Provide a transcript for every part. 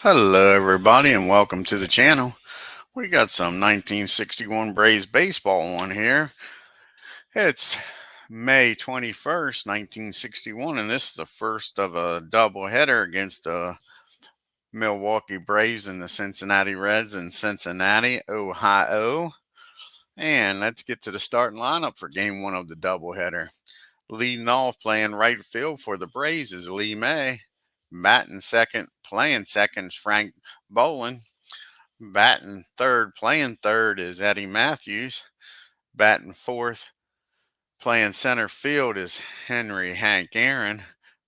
Hello everybody and welcome to the channel. We got some 1961 Braves baseball on here. It's May 21st, 1961, and this is the first of a doubleheader against the Milwaukee Braves and the Cincinnati Reds in Cincinnati, Ohio. And let's get to the starting lineup for game one of the doubleheader. Leading off, playing right field for the Braves is Lee May. Batting second, playing second is Frank Bolin. Batting third, playing third is Eddie Matthews. Batting fourth, playing center field is Hank Aaron.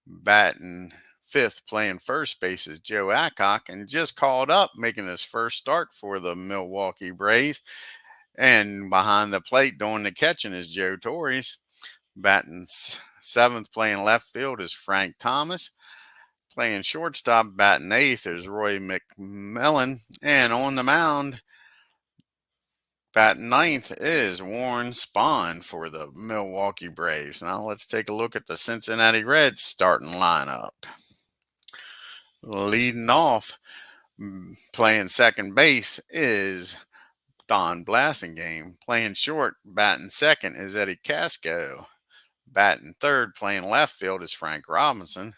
Batting fifth, playing first base is Joe Adcock. And just called up, making his first start for the Milwaukee Braves. And behind the plate doing the catching is Joe Torres. Batting seventh, playing left field is Frank Thomas. Playing shortstop, batting eighth is Roy McMillan. And on the mound, batting ninth is Warren Spahn for the Milwaukee Braves. Now let's take a look at the Cincinnati Reds starting lineup. Leading off, playing second base is Don Blasingame. Playing short, batting second is Eddie Casco. Batting third, playing left field is Frank Robinson.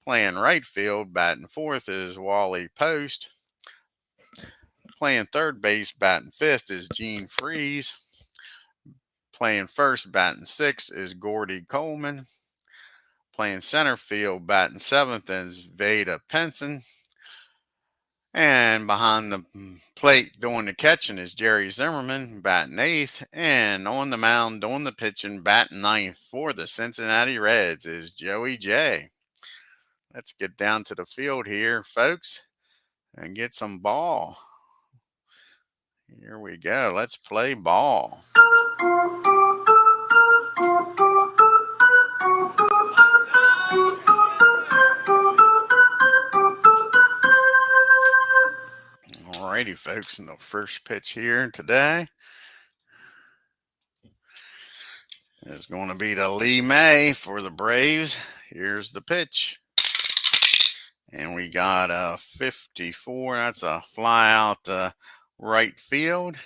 Playing right field, batting fourth is Wally Post. Playing third base, batting fifth is Gene Freeze. Playing first, batting sixth is Gordy Coleman. Playing center field, batting seventh is Vada Penson. And behind the plate doing the catching is Jerry Zimmerman, batting eighth. And on the mound doing the pitching, batting ninth for the Cincinnati Reds is Joey J. Let's get down to the field here, folks, and get some ball. Here we go. Let's play ball. Alrighty, folks, and the first pitch here today is going to be to Lee May for the Braves. Here's the pitch. And we got a 54. That's a fly out to right field.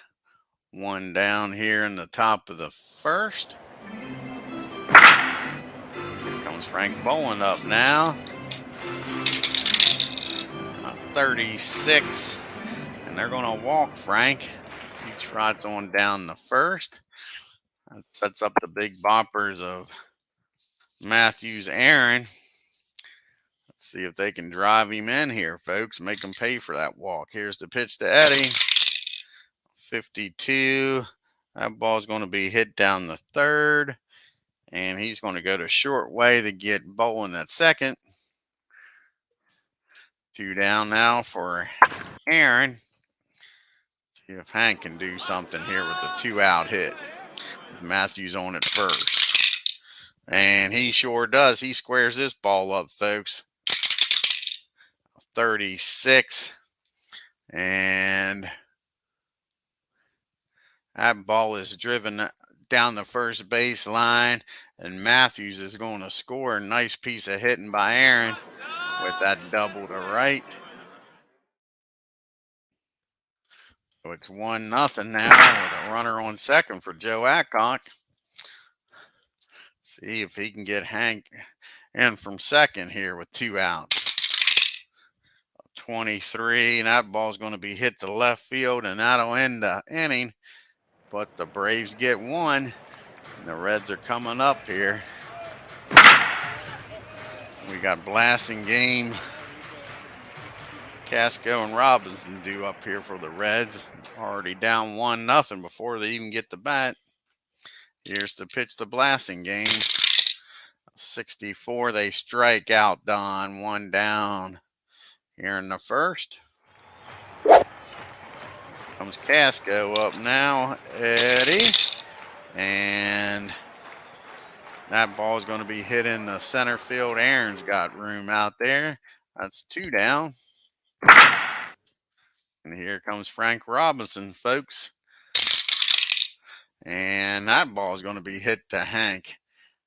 One down here in the top of the first. Here comes Frank Bolin up now. A 36. And they're going to walk Frank. He trots on down the first. That sets up the big boppers of Matthews Aaron. Let's see if they can drive him in here, folks. Make him pay for that walk. Here's the pitch to Eddie. 52. That ball's going to be hit down the third. And he's going to go to short way to get Bolin at second. Two down now for Aaron. See if Hank can do something here with the 2-out hit. With Matthews on at first. And he sure does. He squares this ball up, folks. 36. And that ball is driven down the first base line. And Matthews is going to score. A nice piece of hitting by Aaron with that double to right. So it's 1-0 now with a runner on second for Joe Adcock. See if he can get Hank in from second here with 2 outs. 23, and that ball's going to be hit to left field, and that'll end the inning. But the Braves get one, and the Reds are coming up here. We got Blasingame, Casco, and Robinson due up here for the Reds. Already down 1-0 before they even get the bat. Here's the pitch to Blasingame. 64, they strike out, Don. One down here in the first. Comes Casco up now, Eddie. And that ball is going to be hit in the center field. Aaron's got room out there. That's 2 down. And here comes Frank Robinson, folks. And that ball is going to be hit to Hank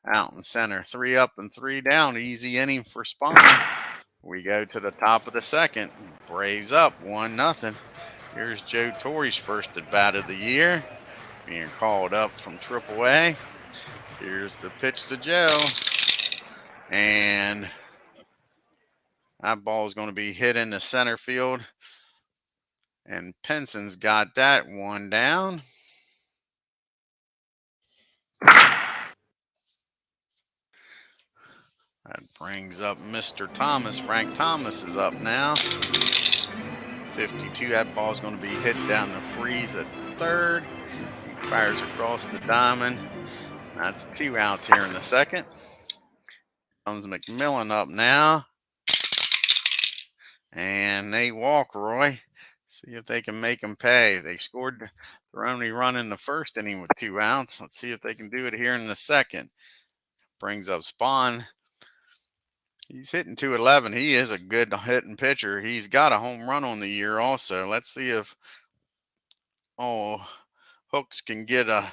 out in center. 3 up and 3 down. Easy inning for Spahn. We go to the top of the second. Braves up 1-0. Here's Joe Torre's first at bat of the year, being called up from AAA. Here's the pitch to Joe. And that ball is going to be hit into center field. And Penson's got that one down. That brings up Mr. Thomas. Frank Thomas is up now. 52. That ball's going to be hit down the freeze at third. He fires across the diamond. That's 2 outs here in the second. Comes McMillan up now. And they walk Roy. See if they can make him pay. They scored their only run in the first inning with 2 outs. Let's see if they can do it here in the second. Brings up SPAHN. He's hitting 211. He is a good hitting pitcher. He's got a home run on the year also. Let's see if Hooks can get a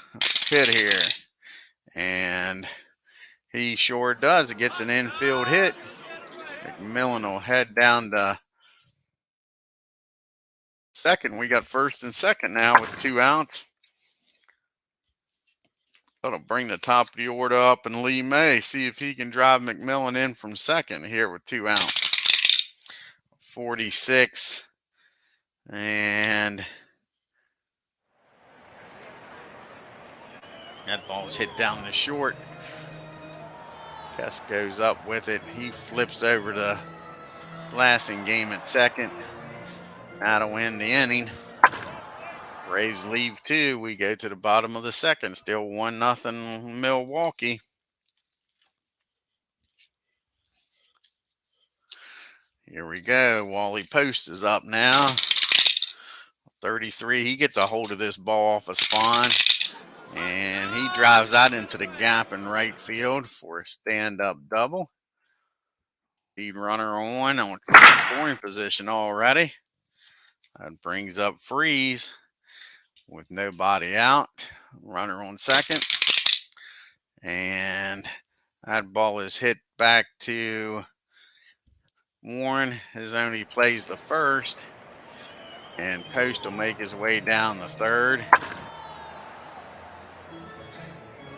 hit here. And he sure does. It gets an infield hit. McMillan will head down to second. We got first and second now with 2 outs. That'll bring the top of the order up, and Lee May see if he can drive McMillan in from second here with 2 outs. 46. And that ball's hit down the short. Kess goes up with it. He flips over to Blasingame at second. That'll win the inning. Braves leave 2. We go to the bottom of the second. Still 1-0 Milwaukee. Here we go. Wally Post is up now. 33. He gets a hold of this ball off of SPAHN. And he drives that into the gap in right field for a stand-up double. Lead runner on scoring position already. That brings up Freeze with nobody out. Runner on second. And that ball is hit back to Warren. His only plays the first. And Post will make his way down the third.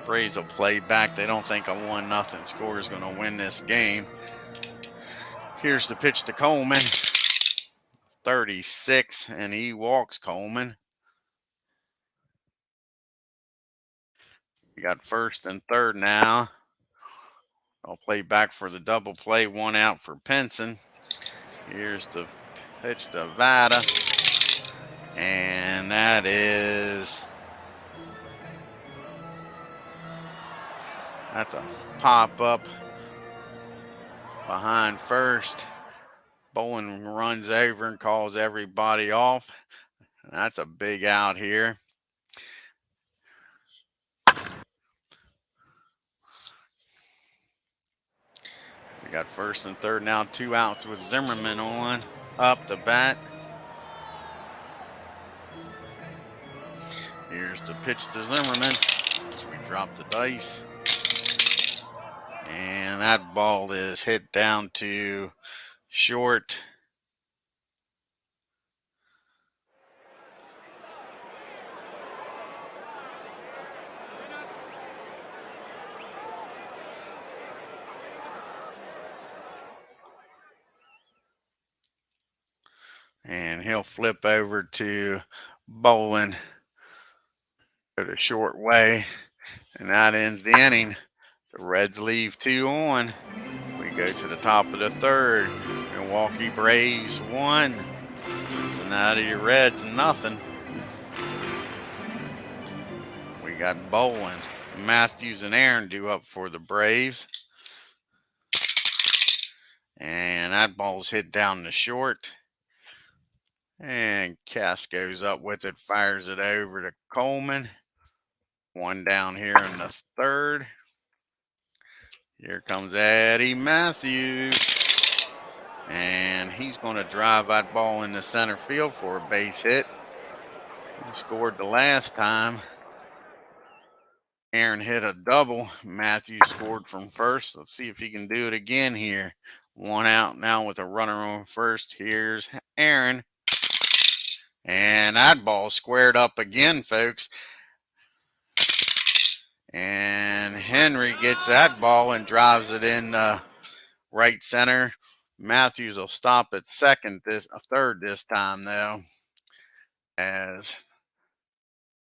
Braves will play back. They don't think a 1-0 score is going to win this game. Here's the pitch to Coleman. 36, and he walks Coleman. We got first and third now. I'll play back for the double play. 1 out for Penson. Here's the pitch to Vada. And that is... that's a pop-up behind first. Bowen runs over and calls everybody off. That's a big out here. We got first and third now, 2 outs with Zimmerman on up the bat. Here's the pitch to Zimmerman as we drop the dice. And that ball is hit down to short. And he'll flip over to Bowen. Go the short way. And that ends the inning. The Reds leave 2 on. We go to the top of the third. Milwaukee Braves 1. Cincinnati Reds 0. We got Bowen, Matthews, and Aaron due up for the Braves. And that ball's hit down the short. And Cass goes up with it, fires it over to Coleman. 1 down here in the third. Here comes Eddie Matthews. And he's going to drive that ball into center field for a base hit. He scored the last time. Aaron hit a double. Matthews scored from first. Let's see if he can do it again here. One out now with a runner on first. Here's Aaron. And that ball squared up again, folks. And Henry gets that ball and drives it in right center. Matthews will stop at third this time though, as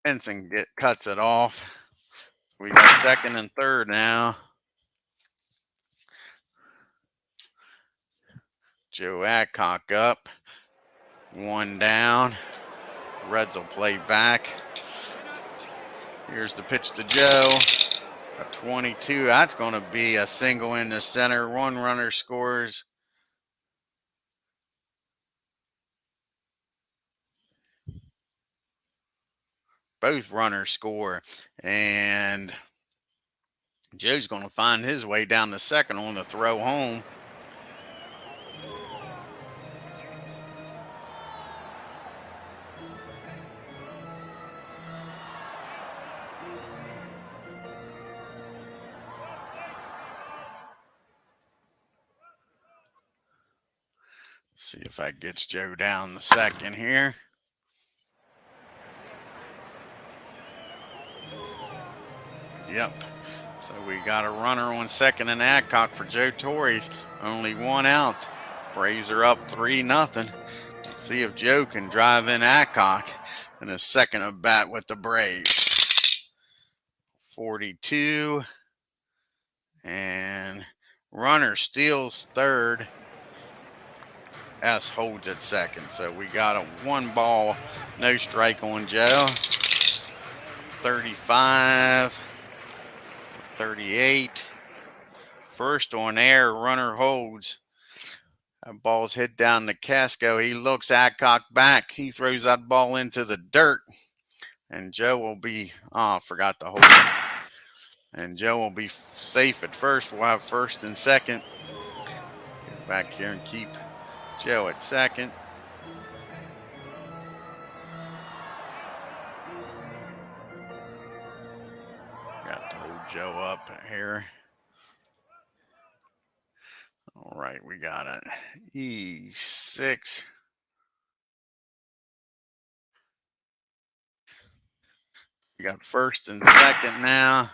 Benson cuts it off. We got second and third now. Joe Adcock up, one down. Reds will play back. Here's the pitch to Joe. A 22. That's going to be a single in the center. One runner scores. Both runners score. And Joe's going to find his way down the second on the throw home. See if that gets Joe down the second here. Yep. So we got a runner on second and Adcock for Joe Torres. Only one out. Braves are up 3-0. Let's see if Joe can drive in Adcock in his second at bat with the Braves. 42. And runner steals third. S holds at second. So we got a 1 ball, no strike on Joe. 35. 38. First on air, runner holds. That ball's hit down to Casco. He looks Adcock back. He throws that ball into the dirt. And Joe will be, forgot to hold it. And Joe will be safe at first. We'll have first and second. Get back here and keep Joe at second. Got to hold Joe up here. All right, we got it. E6. We got first and second now.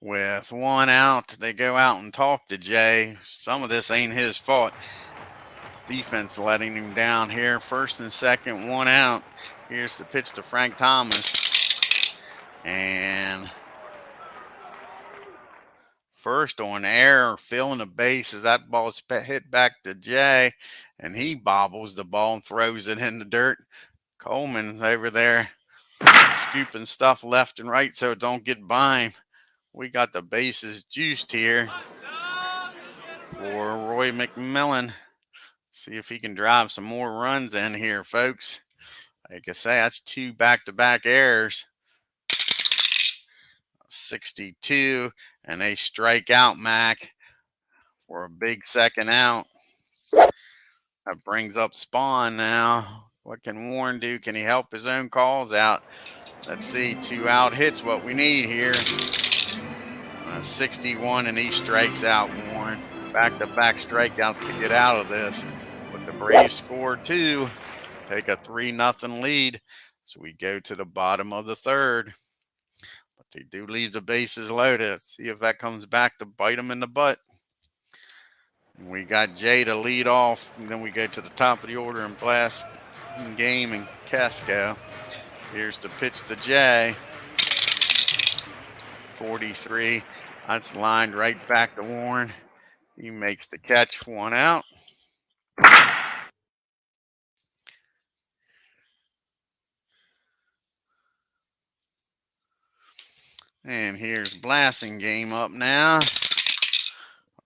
With one out, they go out and talk to Jay. Some of this ain't his fault. It's defense letting him down here. First and second, one out. Here's the pitch to Frank Thomas. And first on air, filling the base as that ball's hit back to Jay. And he bobbles the ball and throws it in the dirt. Coleman's over there scooping stuff left and right so it don't get by him. We got the bases juiced here for Roy McMillan. See if he can drive some more runs in here, folks. Like I say, that's 2 back-to-back errors. 62, and they strike out Mac for a big second out. That brings up SPAHN now. What can Warren do? Can he help his own calls out? Let's see, 2 out hits what we need here. 61, and he strikes out Warren. Back-to-back strikeouts to get out of this. But the Braves score 2, take a 3-0 lead. So we go to the bottom of the third. But they do leave the bases loaded. Let's see if that comes back to bite them in the butt. And we got Jay to lead off. And then we go to the top of the order and Blast Game and Casco. Here's the pitch to Jay. 43. That's lined right back to Warren. He makes the catch, 1 out. And here's Blasting Game up now.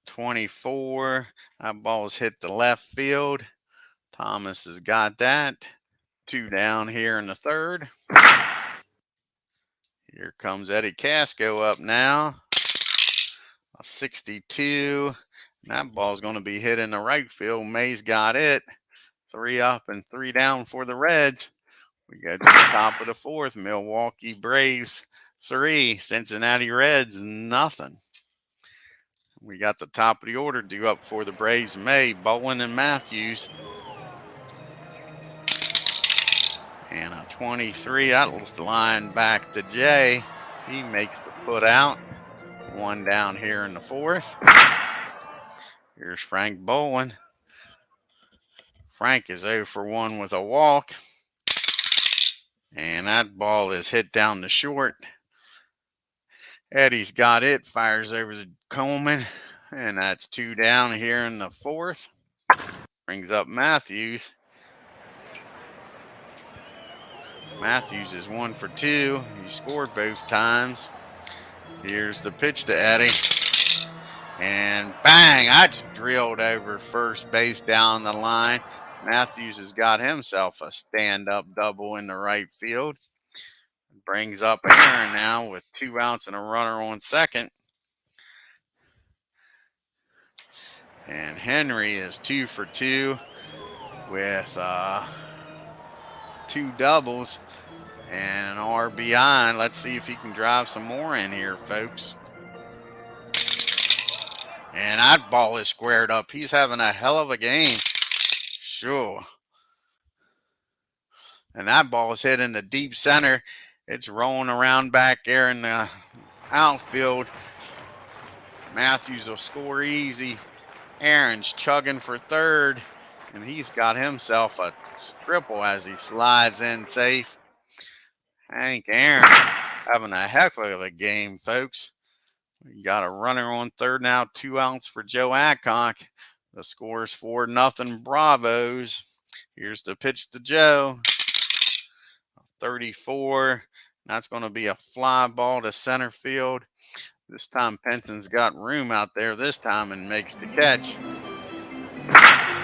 24. That ball's hit the left field. Thomas has got that. 2 down here in the third. Here comes Eddie Casco up now. A 62. And that ball's going to be hit in the right field. Mays got it. 3 up and 3 down for the Reds. We go to the top of the fourth. Milwaukee Braves 3. Cincinnati Reds nothing. We got the top of the order due up for the Braves. May, Bowen, and Matthews. And a 23, that line back to Jay. He makes the put out. One down here in the fourth. Here's Frank Bowen. Frank is 0 for 1 with a walk. And that ball is hit down the short. Eddie's got it, fires over to Coleman. And that's 2 down here in the fourth. Brings up Matthews. Matthews is 1 for 2. He scored both times. Here's the pitch to Eddie. And bang, that's drilled over first base down the line. Matthews has got himself a stand-up double in the right field. Brings up Aaron now with 2 outs and a runner on second. And Henry is 2 for 2 with 2 doubles and an RBI. Let's see if he can drive some more in here, folks. And that ball is squared up. He's having a hell of a game. Sure. And that ball is hit in the deep center. It's rolling around back there in the outfield. Matthews will score easy. Aaron's chugging for third. And he's got himself a triple as he slides in safe. Hank Aaron having a heck of a game, folks. We got a runner on third now, 2 outs for Joe Adcock. The score's 4-0 Bravos. Here's the pitch to Joe. 34. That's going to be a fly ball to center field. This time Penson's got room out there this time and makes the catch.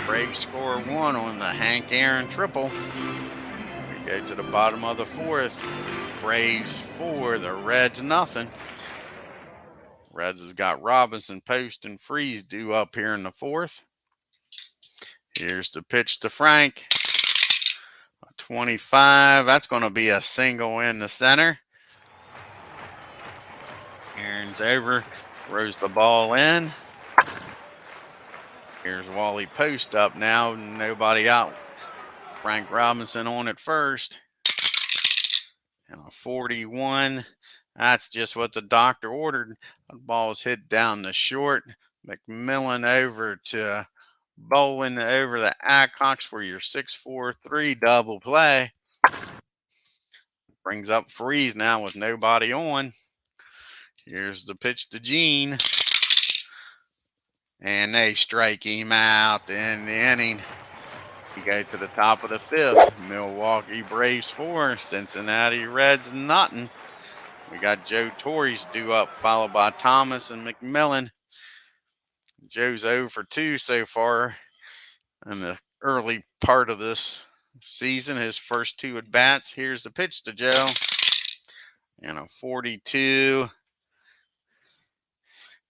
Braves score 1 on the Hank Aaron triple. We go to the bottom of the fourth. Braves 4, the Reds nothing. Reds has got Robinson, Post, and Freeze due up here in the fourth. Here's the pitch to Frank. 25. That's going to be a single in the center. Aaron's over. Throws the ball in. Here's Wally Post up now. Nobody out. Frank Robinson on at first. And a 41. That's just what the doctor ordered. The ball's hit down the short. McMillan over to Bowen over the Adcocks for your 6-4-3 double play. Brings up Freeze now with nobody on. Here's the pitch to Gene. And they strike him out in the inning. We go to the top of the fifth. Milwaukee Braves 4, Cincinnati Reds nothing. We got Joe Torres due up, followed by Thomas and McMillan. Joe's 0 for 2 so far in the early part of this season. His first 2 at-bats. Here's the pitch to Joe. And a 42.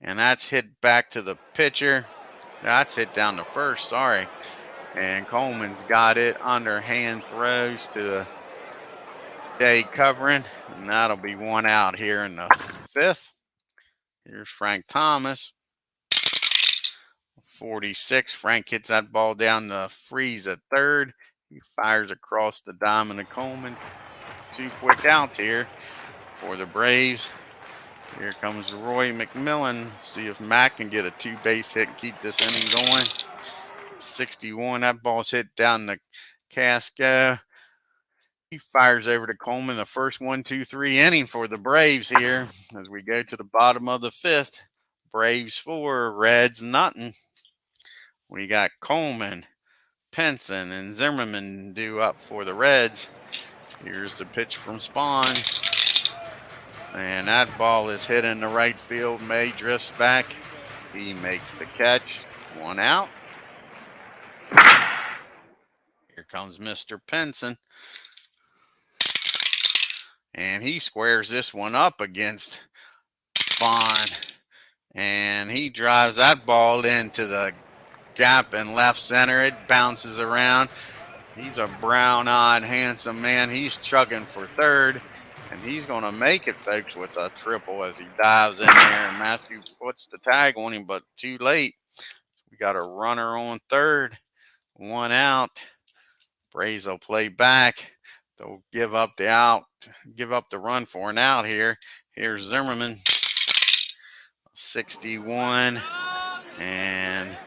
And that's hit back to the pitcher. That's hit down to first, sorry. And Coleman's got it. Underhand throws to the day covering. And that'll be 1 out here in the fifth. Here's Frank Thomas. 46. Frank hits that ball down to Freeze at third. He fires across the diamond to Coleman. 2 quick outs here for the Braves. Here comes Roy McMillan. See if Matt can get a 2-base hit and keep this inning going. 61. That ball's hit down the Casco. He fires over to Coleman. The first 1-2-3 inning for the Braves here as we go to the bottom of the fifth. Braves 4, Reds nothing. We got Coleman, Penson, and Zimmerman due up for the Reds. Here's the pitch from Spahn. And that ball is hit in the right field. May drifts back. He makes the catch. 1 out. Here comes Mr. Penson. And he squares this one up against Spahn. And he drives that ball into the gap in left center. It bounces around. He's a brown-eyed, handsome man. He's chugging for third. And he's going to make it, folks, with a triple as he dives in there. And Matthew puts the tag on him, but too late. We got a runner on third, 1 out. Braves will play back. They'll give up the run for an out here. Here's Zimmerman, 61, and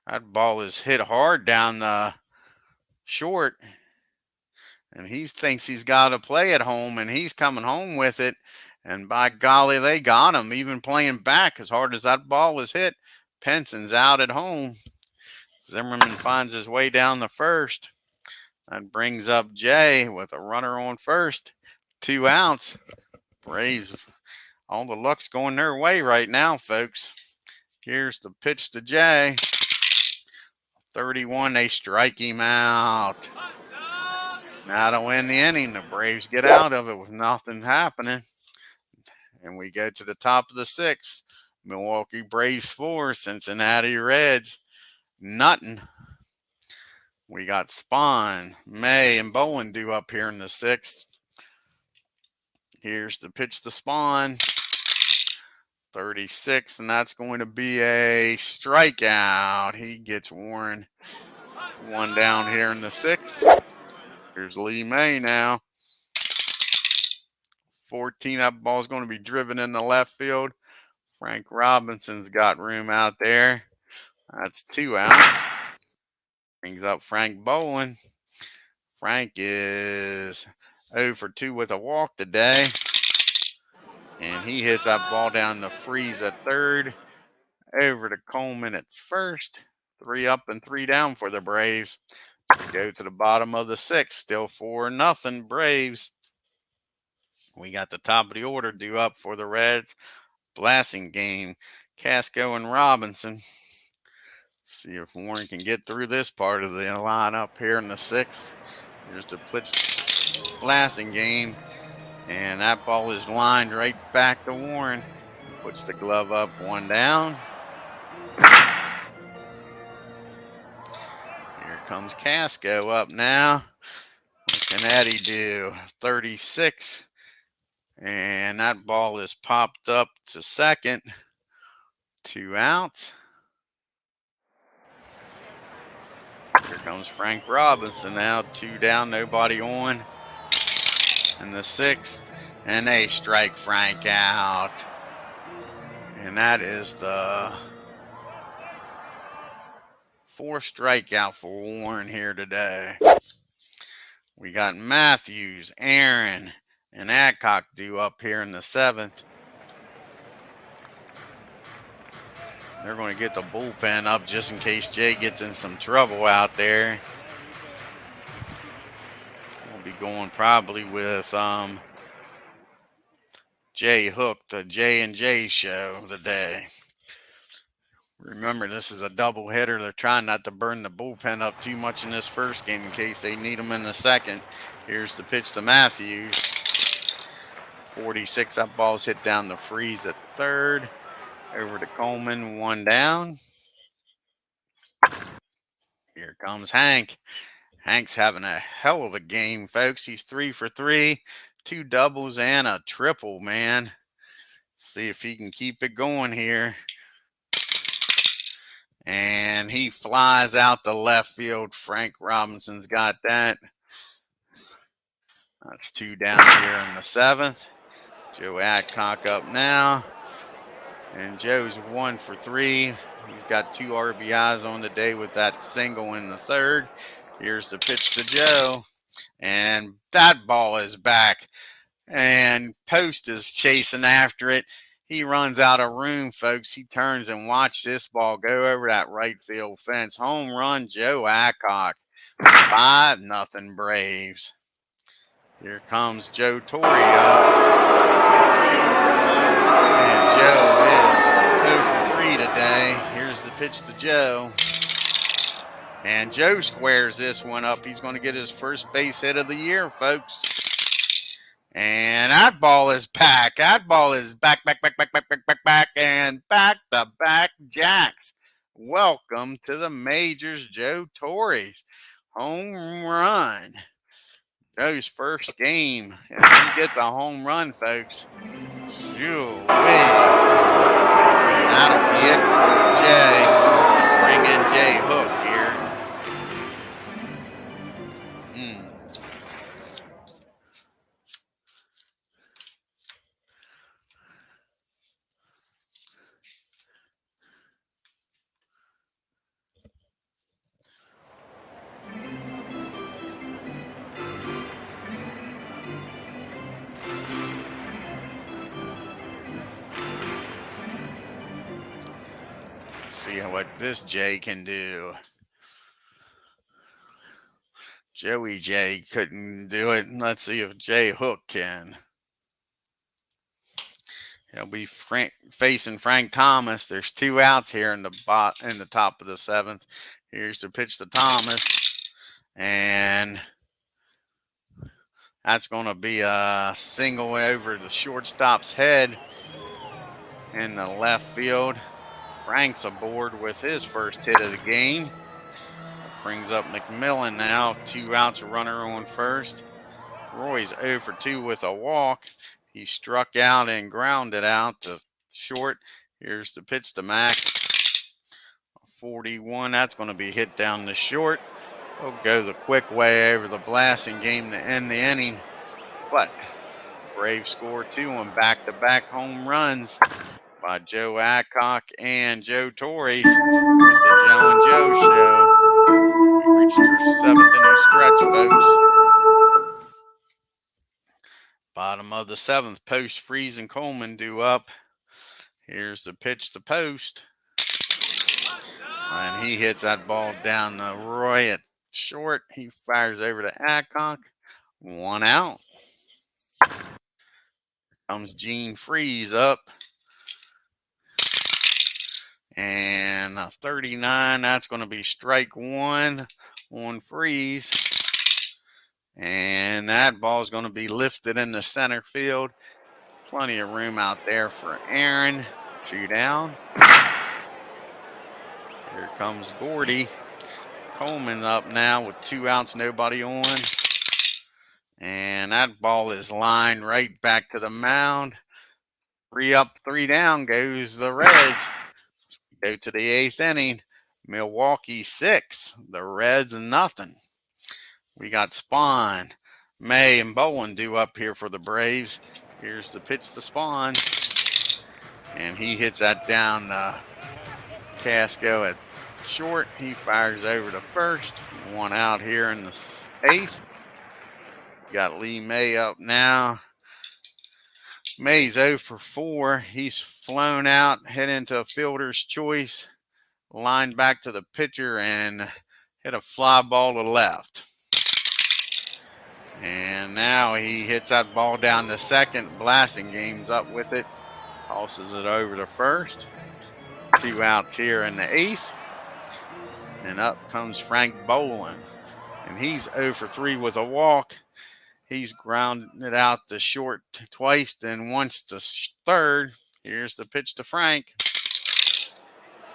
that ball is hit hard down the short, and he thinks he's got to play at home, and he's coming home with it. And by golly, they got him, even playing back as hard as that ball was hit. Penson's out at home. Zimmerman finds his way down the first. That brings up Jay with a runner on first. 2 outs. Braves, all the luck's going their way right now, folks. Here's the pitch to Jay. 31, they strike him out. Now to win the inning, the Braves get out of it with nothing happening. And we go to the top of the 6th. Milwaukee Braves 4, Cincinnati Reds nothing. We got Spahn, May, and Bowen due up here in the 6th. Here's the pitch to Spahn. 36, and that's going to be a strikeout. He gets Warren. 1 down here in the 6th. Here's Lee May now. 14, that ball's going to be driven in the left field. Frank Robinson's got room out there. That's 2 outs. Brings up Frank Bowen. Frank is 0 for 2 with a walk today. And he hits that ball down the freeze at third. Over to Coleman at first. 3 up and 3 down for the Braves. We go to the bottom of the 6th. Still 4-0 Braves. We got the top of the order due up for the Reds. Blasting game. Casco and Robinson. See if Warren can get through this part of the lineup here in the 6th. Here's the blitz blasting game. And that ball is lined right back to Warren. Puts the glove up, 1 down. Here comes Casco up now. What can Eddie do? 36. And that ball is popped up to second. 2 outs. Here comes Frank Robinson now. 2 down, nobody on. In the 6th, and they strike Frank out. And that is the 4th strikeout for Warren here today. We got Matthews, Aaron, and Adcock due up here in the 7th. They're going to get the bullpen up just in case Jay gets in some trouble out there. We'll be going probably with Jay Hook, the J&J show today. Remember, this is a double hitter. They're trying not to burn the bullpen up too much in this first game in case they need them in the second. Here's the pitch to Matthews. 46, that ball's hit down the freeze at third. Over to Coleman, 1 down. Here comes Hank. Hank's having a hell of a game, folks. He's 3 for 3, 2 doubles and a triple, man. See if he can keep it going here. And he flies out the left field. Frank Robinson's got that. That's 2 down here in the 7th. Joe Adcock up now. And Joe's 1 for 3. He's got 2 RBIs on the day with that single in the 3rd. Here's the pitch to Joe. And that ball is back. And Post is chasing after it. He runs out of room, folks. He turns and watch this ball go over that right field fence. Home run, Joe Adcock. 5-0 Braves. Here comes Joe Torre up. And Joe is 0 for 3 today. Here's the pitch to Joe. And Joe squares this one up. He's going to get his first base hit of the year, folks. And that ball is back. That ball is back, and back-to-back jacks. Welcome to the majors, Joe Torre's home run. Joe's first game. And he gets a home run, folks. Shoo-wee. That'll be it for Jay. Bring in Jay Hook here. See what this Jay can do. Joey J couldn't do it. Let's see if Jay Hook can. He'll be facing Frank Thomas. There's 2 outs here in the top of the 7th. Here's the pitch to Thomas, and that's going to be a single over the shortstop's head in the left field. Frank's aboard with his first hit of the game. Brings up McMillan now. 2 outs, a runner on first. Roy's 0 for 2 with a walk. He struck out and grounded out to short. Here's the pitch to Mac. 41. That's going to be hit down the short. He'll go the quick way over the blasting game to end the inning. But Braves score 2 on back-to-back home runs by Joe Adcock and Joe Torres. It was the Joe and Joe Show. We reached our 7th inning stretch, folks. Bottom of the 7th, Post, Freeze, and Coleman due up. Here's the pitch to Post. And he hits that ball down to Roy at short. He fires over to Adcock. 1 out. Comes Gene Freeze up. And a 39. That's going to be strike 1 on Freeze. And that ball is going to be lifted in the center field. Plenty of room out there for Aaron. 2 down. Here comes Gordy. Coleman up now with 2 outs, nobody on. And that ball is lined right back to the mound. 3 up, 3 down goes the Reds. Go to the 8th inning. Milwaukee 6, the Reds nothing. We got Spahn, May, and Bowen due up here for the Braves. Here's the pitch to Spahn. And he hits that down Casco at short. He fires over to first. 1 out here in the 8th. Got Lee May up now. May's 0 for 4. He's flown out, hit into a fielder's choice, lined back to the pitcher, and hit a fly ball to left. And now he hits that ball down to second. Blasting game's up with it. Tosses it over to first. 2 outs here in the 8th. And up comes Frank Boland. And he's 0 for 3 with a walk. He's grounded out the short twice, then once to third. Here's the pitch to Frank.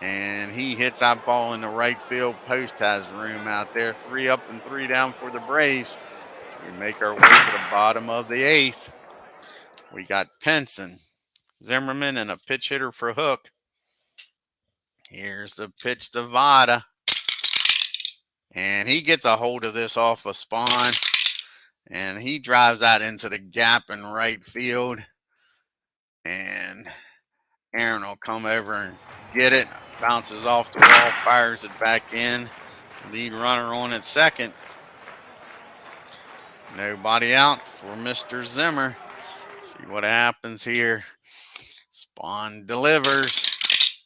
And he hits that ball in the right field. Post has room out there. 3 up and 3 down for the Braves. We make our way to the bottom of the 8th. We got Penson, Zimmerman, and a pitch hitter for Hook. Here's the pitch to Vada. And he gets a hold of this off of Spahn. And he drives that into the gap in right field. And Aaron will come over and get it. Bounces off the wall, fires it back in. Lead runner on at second. Nobody out for Mr. Zimmer. See what happens here. Spahn delivers.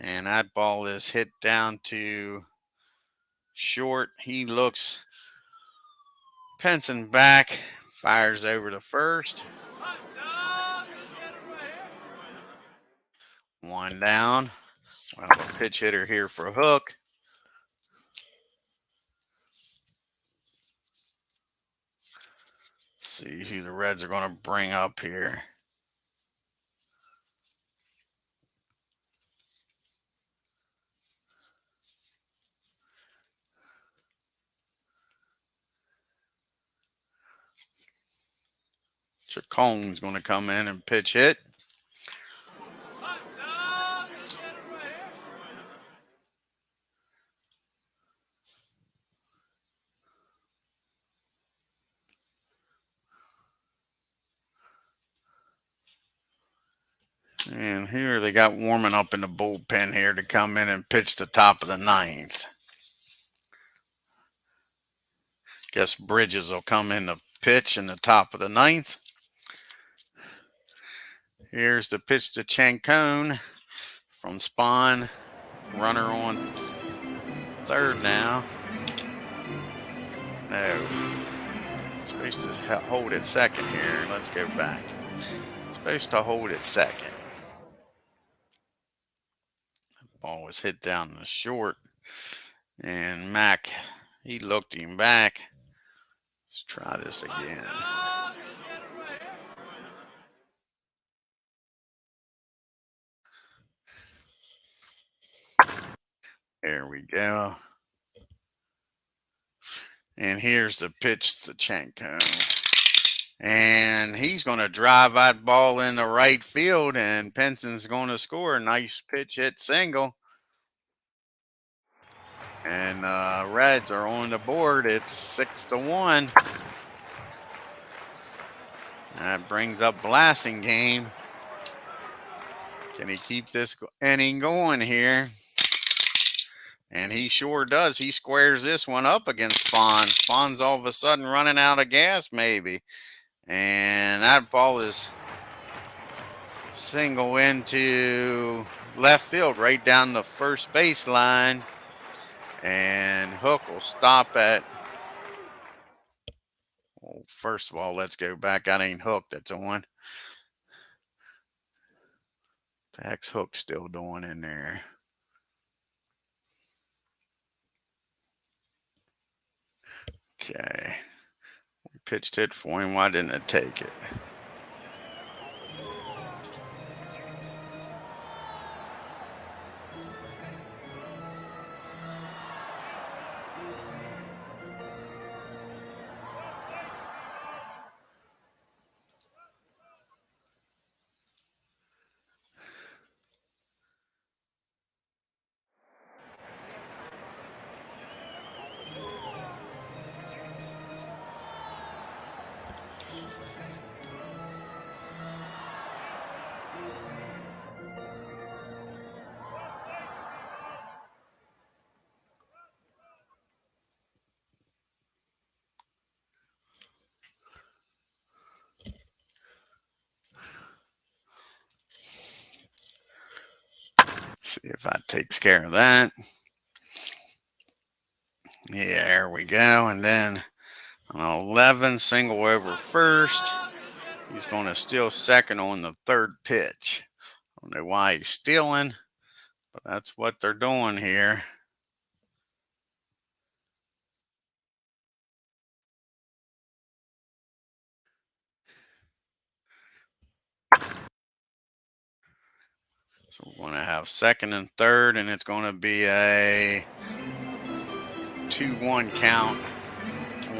And that ball is hit down to short. He looks Penson back. Fires over to first. 1 down. We'll have a pitch hitter here for Hook. See who the Reds are going to bring up here. Mr. Cohn's going to come in and pitch hit. And here they got warming up in the bullpen here to come in and pitch the top of the ninth. Guess Bridges will come in to pitch in the top of the ninth. Here's the pitch to Chancone from SPAHN. Runner on third now. No. Supposed to hold it second here. Let's go back. Supposed to hold it second. Ball was hit down the short. And Mac, he looked him back. Let's try this again. There we go. And here's the pitch to Chancone. And he's going to drive that ball in the right field, and Penson's going to score. Nice pitch hit single. And Reds are on the board. It's 6-1. That brings up Blasingame. Can he keep this inning going here? And he sure does. He squares this one up against SPAHN. SPAHN's all of a sudden running out of gas, maybe. And that ball is single into left field, right down the first baseline. And Hook will stop at, well, first of all, let's go back. That ain't Hook that's on. The heck's Hook still doing in there? Okay. We pitched it for him. Why didn't it take it? See if that takes care of that. Yeah, there we go. And then an 11 single over first. He's going to steal second on the third pitch. I don't know why he's stealing, but that's what they're doing here. So we're going to have second and third, and it's going to be a 2-1 count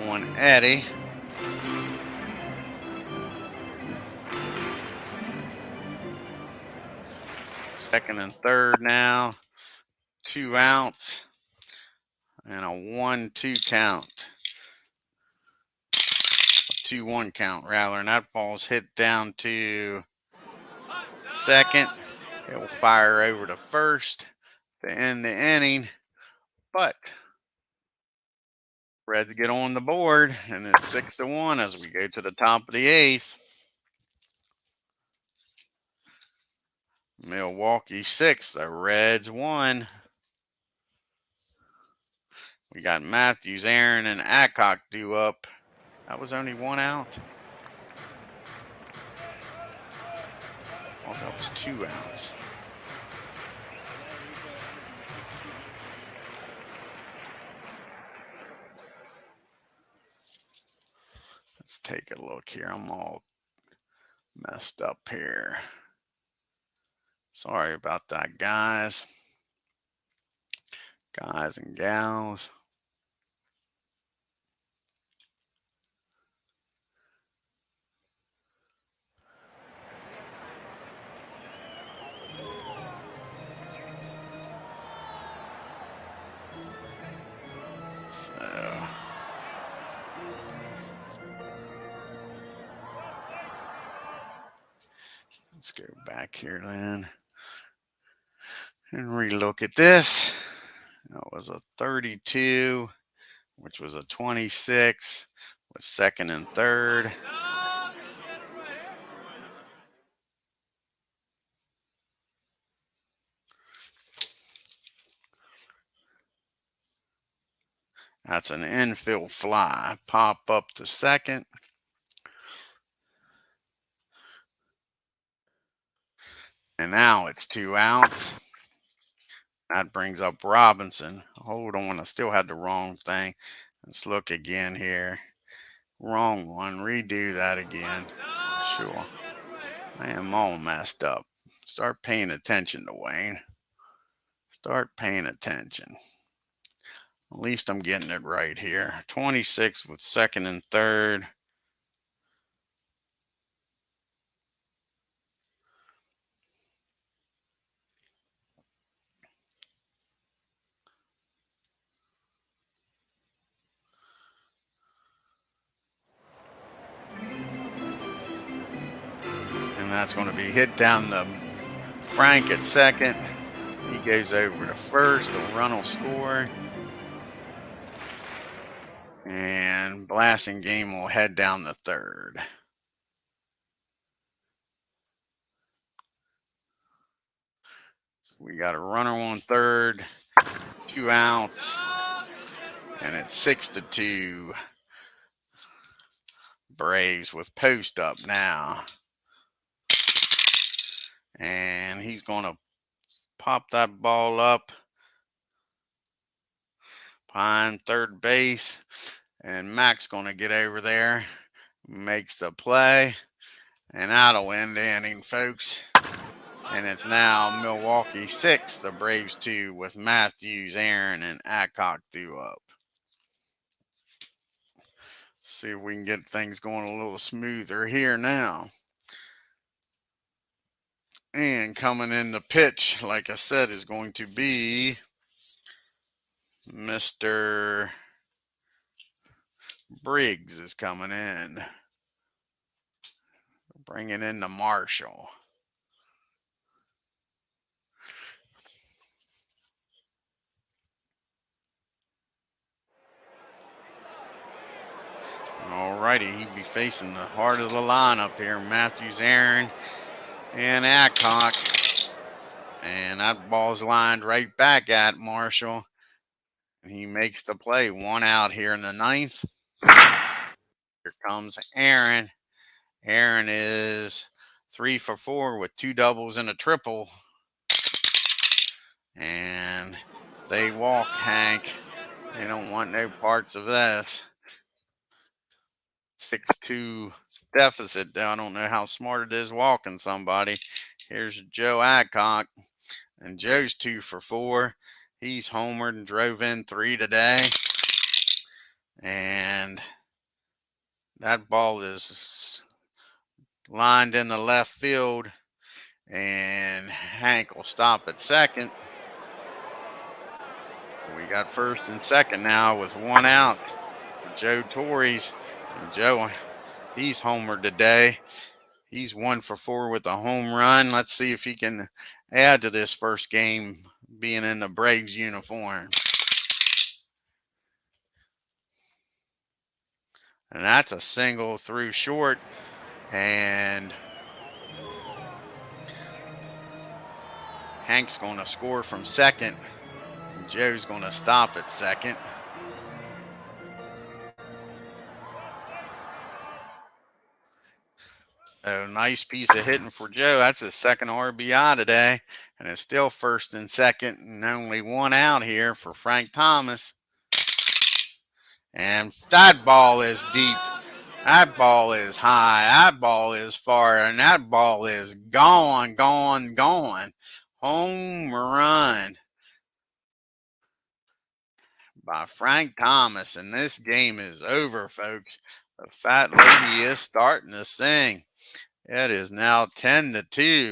on Eddie. Second and third now, 2 outs, and a 1-2 count. 2-1 count, rather, and that ball's hit down to second. It will fire over to first to end the inning, but Reds get on the board, and it's 6-1 as we go to the top of the eighth. Milwaukee 6, the Reds 1. We got Matthews, Aaron, and Adcock due up. That was only 1 out. Oh, that was 2 outs. Let's take a look here. I'm all messed up here. Sorry about that, guys. Guys and gals. So let's go back here then and relook at this. That was a 32, which was a 26, with second and third. That's an infield fly. Pop up to second. And now it's 2 outs. That brings up Robinson. Hold on, I still had the wrong thing. Let's look again here. Wrong one. Redo that again. Sure. I am all messed up. Start paying attention, Dwayne. Start paying attention. At least I'm getting it right here. 26 with second and third. And that's going to be hit down the Frank at second. He goes over to first. The run will score. And Blasting Game will head down the third. We got a runner on third, 2 outs, and it's 6-2. Braves with post up now. And he's going to pop that ball up behind third base. And Mac's going to get over there, makes the play, and that'll end the inning, folks. And it's now Milwaukee 6, the Braves 2, with Matthews, Aaron, and Adcock due up. See if we can get things going a little smoother here now. And coming in the pitch, like I said, is going to be Mr. Briggs is coming in. Bringing in the Marshall. Alrighty, he'd be facing the heart of the lineup here. Matthews, Aaron, and Adcock. And that ball's lined right back at Marshall. And he makes the play. 1 out here in the 9th. Here comes Aaron. Aaron is 3 for 4 with 2 doubles and a triple. And they walked Hank. They don't want no parts of this. 6-2 deficit. I don't know how smart it is walking somebody. Here's Joe Adcock. And Joe's 2 for 4. He's homered and drove in 3 today. And that ball is lined in the left field. And Hank will stop at second. We got first and second now with 1 out for Joe Torres. And Joe, he's homered today. He's 1 for 4 with a home run. Let's see if he can add to this first game being in the Braves uniform. And that's a single through short. And Hank's going to score from second. And Joe's going to stop at second. A nice piece of hitting for Joe. That's his second RBI today. And it's still first and second and only 1 out here for Frank Thomas. And that ball is deep. That ball is high. That ball is far. And that ball is gone, gone, gone. Home run by Frank Thomas. And this game is over, folks. The fat lady is starting to sing. It is now 10-2. Braves sure.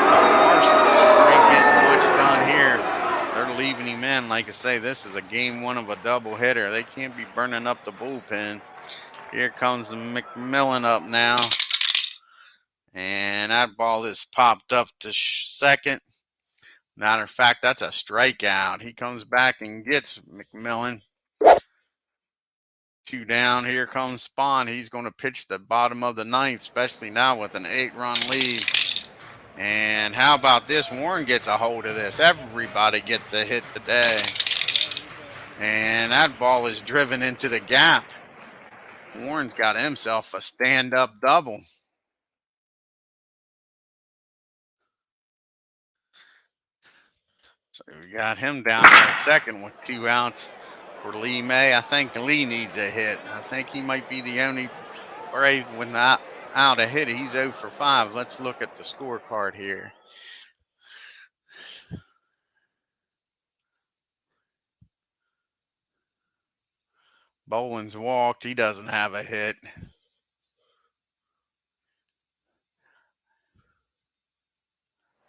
The Marshalls sure ain't getting much done here. They're leaving him in. Like I say, this is a game one of a doubleheader. They can't be burning up the bullpen. Here comes McMillan up now. And that ball is popped up to second. Matter of fact, that's a strikeout. He comes back and gets McMillan. 2 down. Here comes SPAHN. He's going to pitch the bottom of the ninth, especially now with an 8-run lead. And how about this? Warren gets a hold of this. Everybody gets a hit today. And that ball is driven into the gap. Warren's got himself a stand-up double. So we got him down there at second with 2 outs for Lee May. I think Lee needs a hit. I think he might be the only Brave without a hit. He's 0 for 5. Let's look at the scorecard here. Boland's walked. He doesn't have a hit.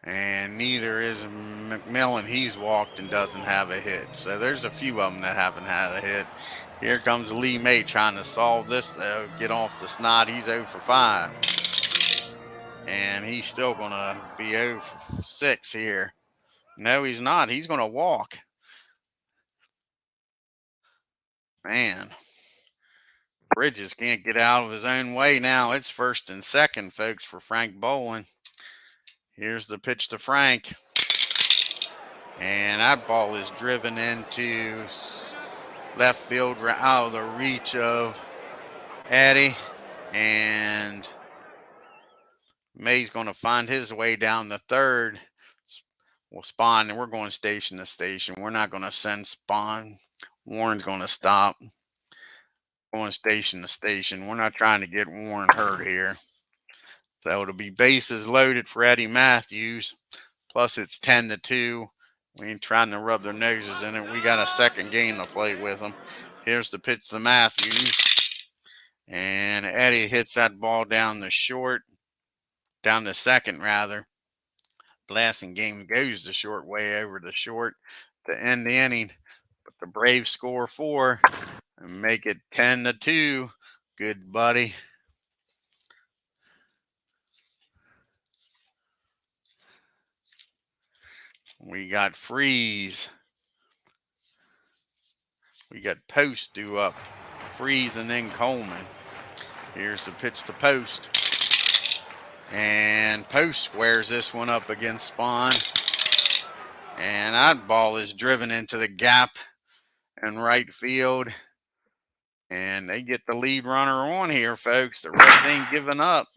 And neither is McMillan. He's walked and doesn't have a hit. So there's a few of them that haven't had a hit. Here comes Lee May trying to solve this, though. Get off the snot. He's 0 for 5. And he's still going to be 0 for 6 here. No, he's not. He's going to walk. Man. Bridges can't get out of his own way now. It's first and second, folks, for Frank Boland. Here's the pitch to Frank. And that ball is driven into left field out of the reach of Eddie. And May's going to find his way down the third. We'll SPAHN, and we're going station to station. We're not going to send SPAHN. Warren's going to stop. Going station to station. We're not trying to get Warren hurt here. So it'll be bases loaded for Eddie Matthews. Plus it's 10-2. We ain't trying to rub their noses in it. We got a second game to play with them. Here's the pitch to Matthews. And Eddie hits that ball down the second rather. Blasting game goes the short way over the short to end the inning. But the Braves score 4 and make it 10-2. Good buddy. We got Freeze. We got Post due up. Freeze and then Coleman. Here's the pitch to Post. And Post squares this one up against SPAHN. And that ball is driven into the gap in right field. And they get the lead runner on here, folks. The Reds ain't giving up.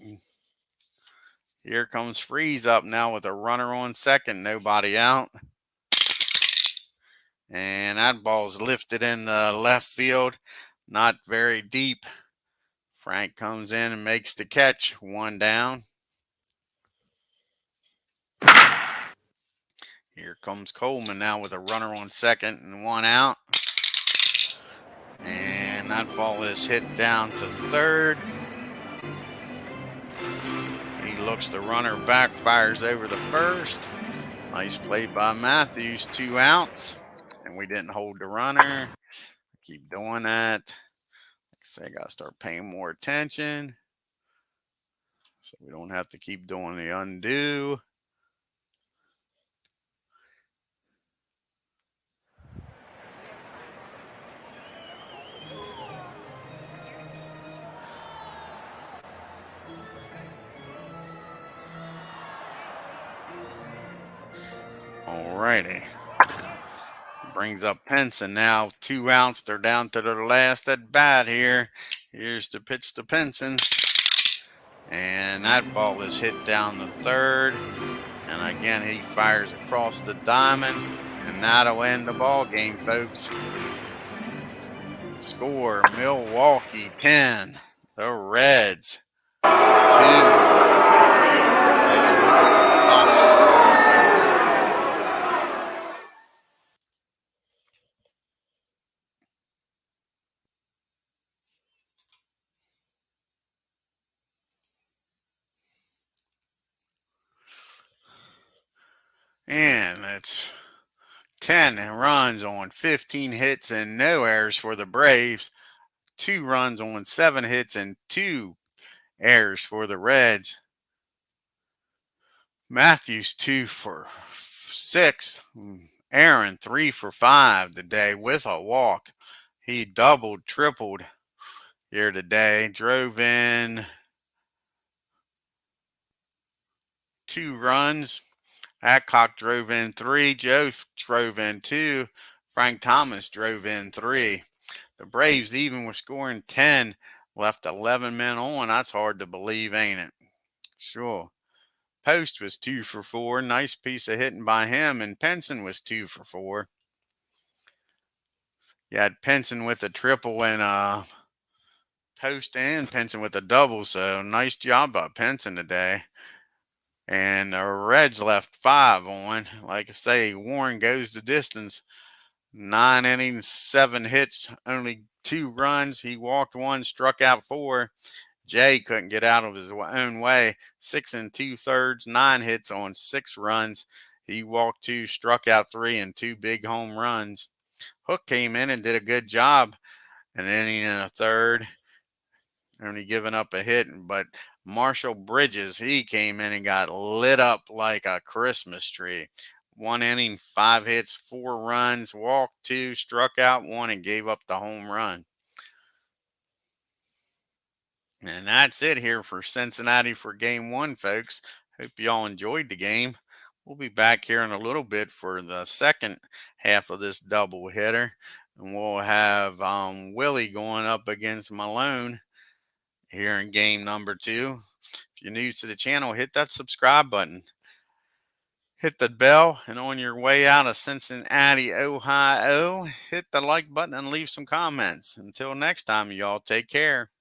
Here comes Freeze up now with a runner on second. Nobody out. And that ball's lifted in the left field. Not very deep. Frank comes in and makes the catch. 1 down. Here comes Coleman now with a runner on second and 1 out. And that ball is hit down to third. He looks the runner back, fires over the first. Nice play by Matthews. 2 outs. And we didn't hold the runner. Keep doing that. Like I say, I got to start paying more attention. So we don't have to keep doing the undo. Alrighty. Brings up Penson now. 2 outs. They're down to their last at bat here. Here's the pitch to Penson. And that ball is hit down the third. And again, he fires across the diamond. And that'll end the ball game, folks. Score, Milwaukee 10. The Reds 2. Let's take a look at the box score, folks. And let's 10 runs on 15 hits and no errors for the Braves. 2 runs on 7 hits and 2 errors for the Reds. Matthews 2 for 6. Aaron 3 for 5 today with a walk. He doubled, tripled here today. Drove in 2 runs. Adcock drove in 3. Joe drove in 2. Frank Thomas drove in 3. The Braves even were scoring 10. Left 11 men on. That's hard to believe, ain't it? Sure. Post was 2 for 4. Nice piece of hitting by him. And Penson was 2 for 4. You had Penson with a triple and Post and Penson with a double. So nice job by Penson today. And the Reds left 5 on. Like I say, Warren goes the distance. 9 innings, 7 hits, only 2 runs. He walked 1, struck out 4. Jay couldn't get out of his own way. 6 2/3, 9 hits on 6 runs. He walked 2, struck out 3, and 2 big home runs. Hook came in and did a good job an inning and a third, only giving up a hit. But Marshall Bridges, he came in and got lit up like a Christmas tree. 1 inning, 5 hits, 4 runs, walked 2, struck out 1, and gave up the home run. And that's it here for Cincinnati for game 1, folks. Hope you all enjoyed the game. We'll be back here in a little bit for the second half of this double hitter. And we'll have Willie going up against Malone here in game number 2. If you're new to the channel, hit that subscribe button. Hit the bell, and on your way out of Cincinnati, Ohio, hit the like button and leave some comments. Until next time, y'all, take care.